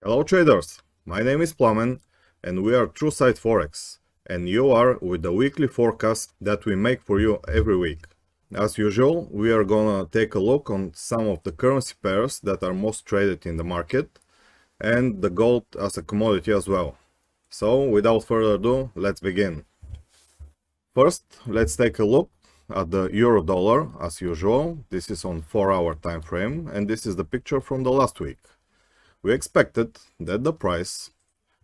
Hello traders, my name is Plamen and we are True Sight Forex, and you are with the weekly forecast that we make for you every week. As usual, we are gonna take a look on some of the currency pairs that are most traded in the market and the gold as a commodity as well. So without further ado, let's begin. First, let's take a look at the euro dollar as usual. This is on 4-hour time frame and this is the picture from the last week. We expected that the price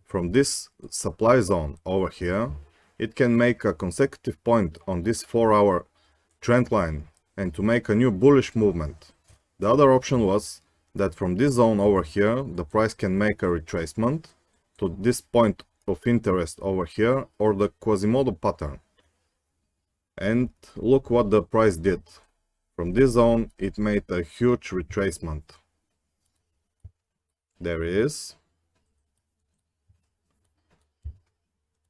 from this supply zone over here, it can make a consecutive point on this 4-hour trend line and to make a new bullish movement. The other option was that from this zone over here, the price can make a retracement to this point of interest over here or the Quasimodo pattern. And look what the price did. From this zone, it made a huge retracement. There it is.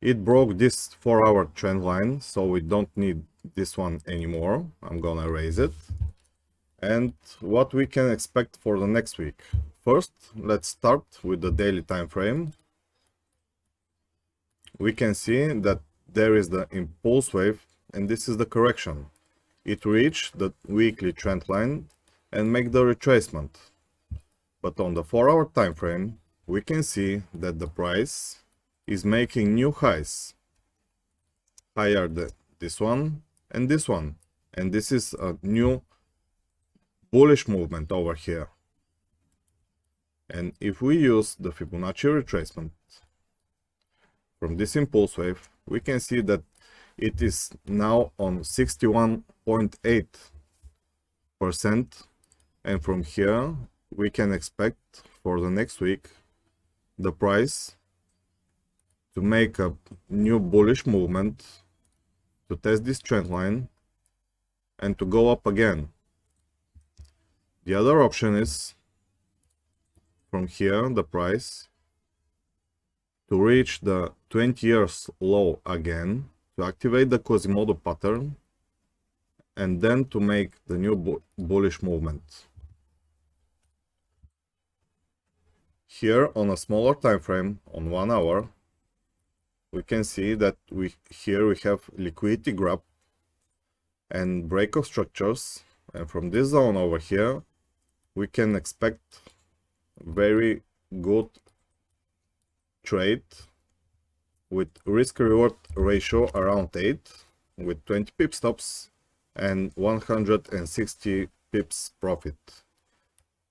It broke this 4-hour trend line, so we don't need this one anymore. I'm gonna erase it. And what we can expect for the next week. First, let's start with the daily time frame. We can see that there is the impulse wave and this is the correction. It reached the weekly trend line and make the retracement. But on the 4-hour time frame, we can see that the price is making new highs, higher than this one and this one, and this is a new bullish movement over here. And if we use the Fibonacci retracement from this impulse wave, we can see that it is now on 61.8%, and from here we can expect for the next week the price to make a new bullish movement, to test this trend line and to go up again. The other option is from here the price to reach the 20 years low again, to activate the Quasimodo pattern and then to make the new bullish movement. Here on a smaller time frame, on 1 hour, we can see that here we have liquidity grab and break of structures, and from this zone over here we can expect very good trade with risk reward ratio around 8 with 20 pip stops and 160 pips profit.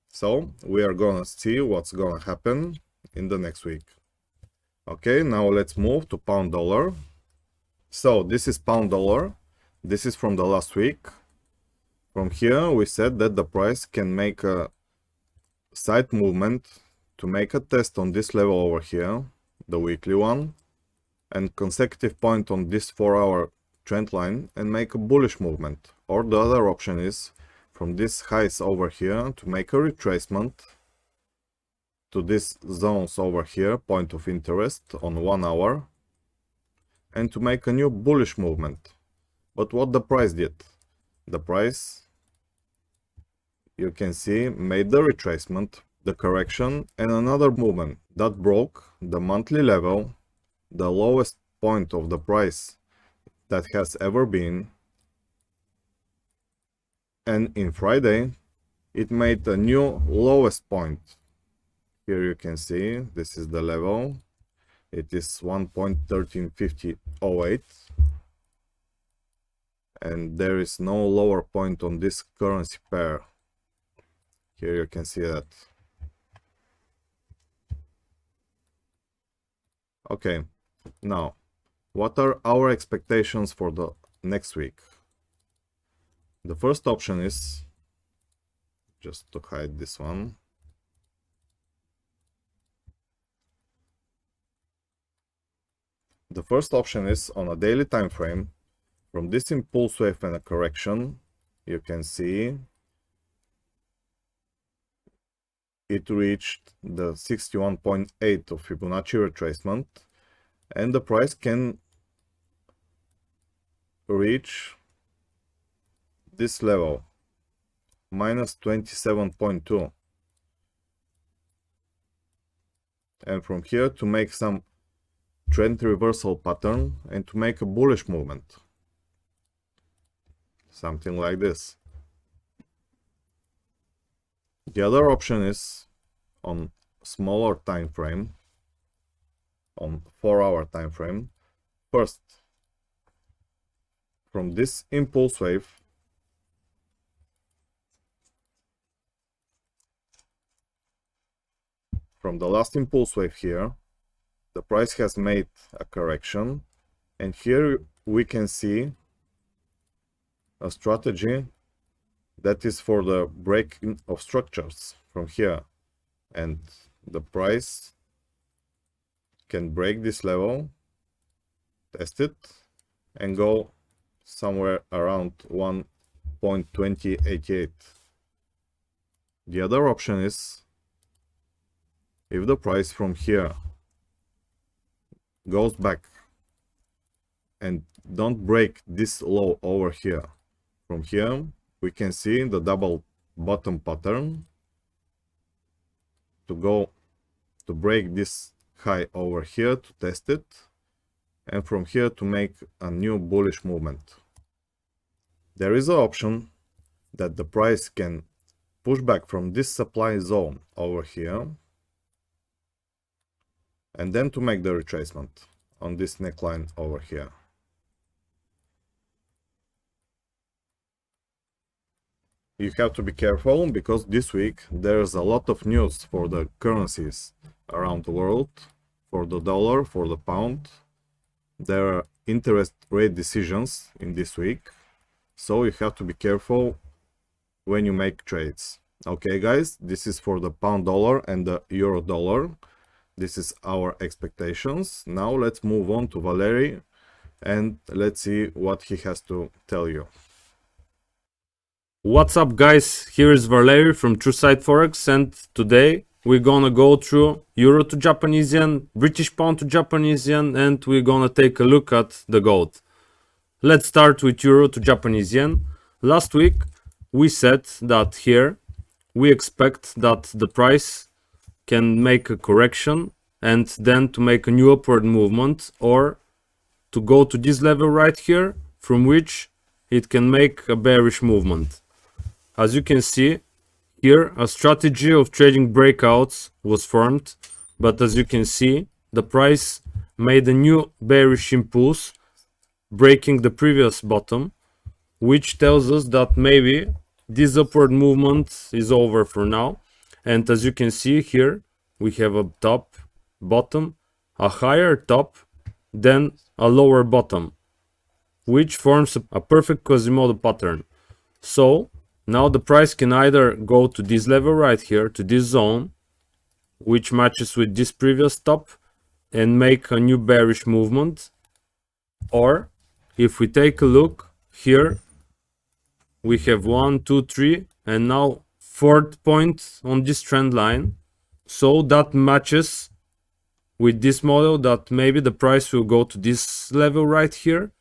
So we are gonna see what's gonna happen in the next week. Okay, now let's move to pound dollar. So this is pound dollar. This is from the last week. From here we said that the price can make a side movement to make a test on this level over here, the weekly one, and consecutive point on this 4-hour trend line and make a bullish movement. Or the other option is from this highs over here to make a retracement to these zones over here, point of interest on 1 hour, and to make a new bullish movement. But what the price did? The price, you can see, made the retracement, the correction, and another movement that broke the monthly level, the lowest point of the price that has ever been. And in Friday, it made a new lowest point. Here you can see, this is the level. It is 1.135008. And there is no lower point on this currency pair. Here you can see that. Okay, now, what are our expectations for the next week? The first option is, just to hide this one, the first option is on a daily time frame. From this impulse wave and a correction, you can see it reached the 61.8 of Fibonacci retracement, and the price can reach this level, minus 27.2. and from here to make some trend reversal pattern and to make a bullish movement. Something like this. The other option is on smaller time frame, on 4-hour time frame. First, from this impulse wave, from the last impulse wave here, the price has made a correction, and here we can see a strategy that is for the breaking of structures from here, and the price can break this level, test it, and go somewhere around 1.2088. The other option is if the price from here goes back and don't break this low over here. From here we can see the double bottom pattern to break this high over here, to test it, and from here to make a new bullish movement. There is an option that the price can push back from this supply zone over here and then to make the retracement on this neckline over here. You have to be careful because this week there's a lot of news for the currencies around the world, for the dollar, for the pound. There are interest rate decisions in this week, so you have to be careful when you make trades. Okay guys, this is for the pound dollar and the euro dollar. This is our expectations. Now let's move on to Valery and let's see what he has to tell you. What's up guys, here is Valery from Sight Forex, and today we're gonna go through Euro to Japanese yen, British pound to Japanese yen, and we're gonna take a look at the gold. Let's start with Euro to Japanese yen. Last week we said that here we expect that the price can make a correction and then to make a new upward movement, or to go to this level right here from which it can make a bearish movement. As you can see here, a strategy of trading breakouts was formed, but as you can see, the price made a new bearish impulse, breaking the previous bottom, which tells us that maybe this upward movement is over for now. And as you can see here, we have a top, bottom, a higher top, then a lower bottom, which forms a perfect Quasimodo pattern. So now the price can either go to this level right here, to this zone, which matches with this previous top, and make a new bearish movement. Or if we take a look here, we have 1, 2, 3, and now fourth point on this trend line. So that matches with this model that maybe the price will go to this level right here,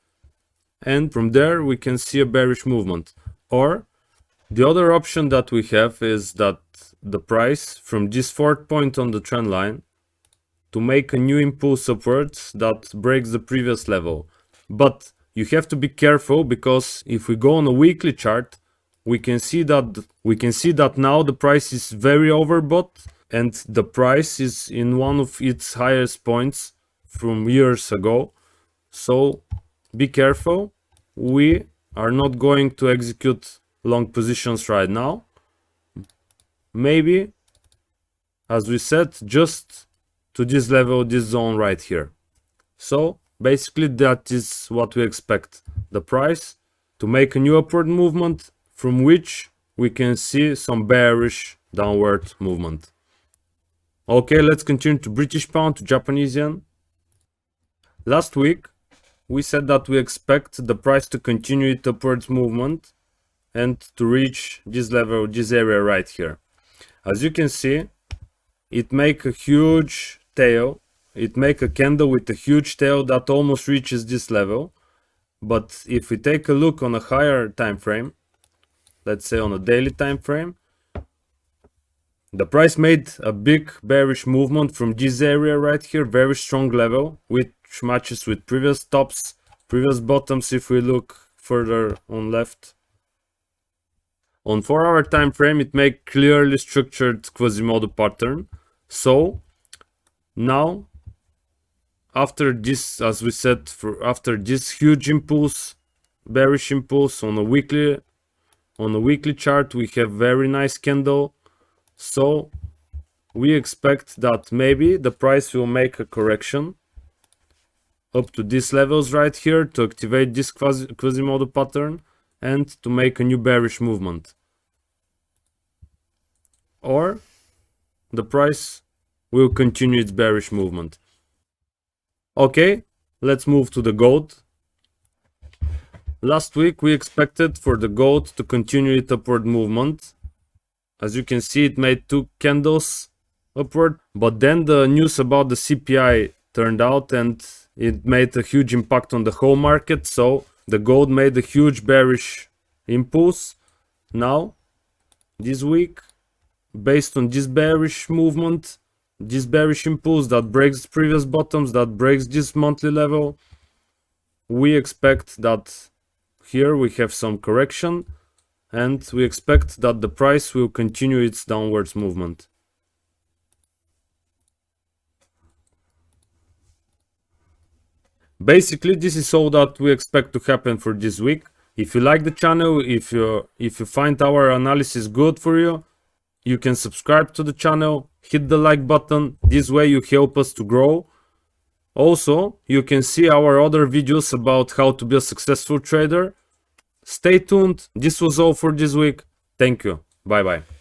and from there we can see a bearish movement. Or the other option that we have is that the price from this fourth point on the trend line to make a new impulse upwards that breaks the previous level. But you have to be careful, because if we go on a weekly chart, we can see that now the price is very overbought, and the price is in one of its highest points from years ago. So be careful. We are not going to execute long positions right now. Maybe, as we said, just to this level, this zone right here. So basically that is what we expect, the price to make a new upward movement from which we can see some bearish downward movement. Okay, let's continue to British pound to Japanese yen. Last week we said that we expect the price to continue its upwards movement and to reach this level, this area right here. As you can see, it make a huge tail, it make a candle with a huge tail that almost reaches this level. But if we take a look on a higher time frame, let's say on a daily time frame, The price made a big bearish movement from this area right here, very strong level, which matches with previous tops, previous bottoms if we look further on left. On 4-hour time frame, it made clearly structured Quasimodo pattern. So now, after this, as we said, after this huge impulse, bearish impulse on a weekly chart, we have very nice candle. So we expect that maybe the price will make a correction up to these levels right here to activate this Quasimodo pattern and to make a new bearish movement. Or the price will continue its bearish movement. Okay, let's move to the gold. Last week we expected for the gold to continue its upward movement. As you can see, it made 2 candles upward, but then the news about the CPI turned out and it made a huge impact on the whole market, so the gold made a huge bearish impulse. Now, this week, based on this bearish movement, this bearish impulse that breaks previous bottoms, that breaks this monthly level, we expect that here we have some correction and we expect that the price will continue its downwards movement. Basically, this is all that we expect to happen for this week. If you like the channel, if you find our analysis good for you, you can subscribe to the channel, hit the like button. This way you help us to grow. Also, you can see our other videos about how to be a successful trader. Stay tuned. This was all for this week. Thank you. Bye bye.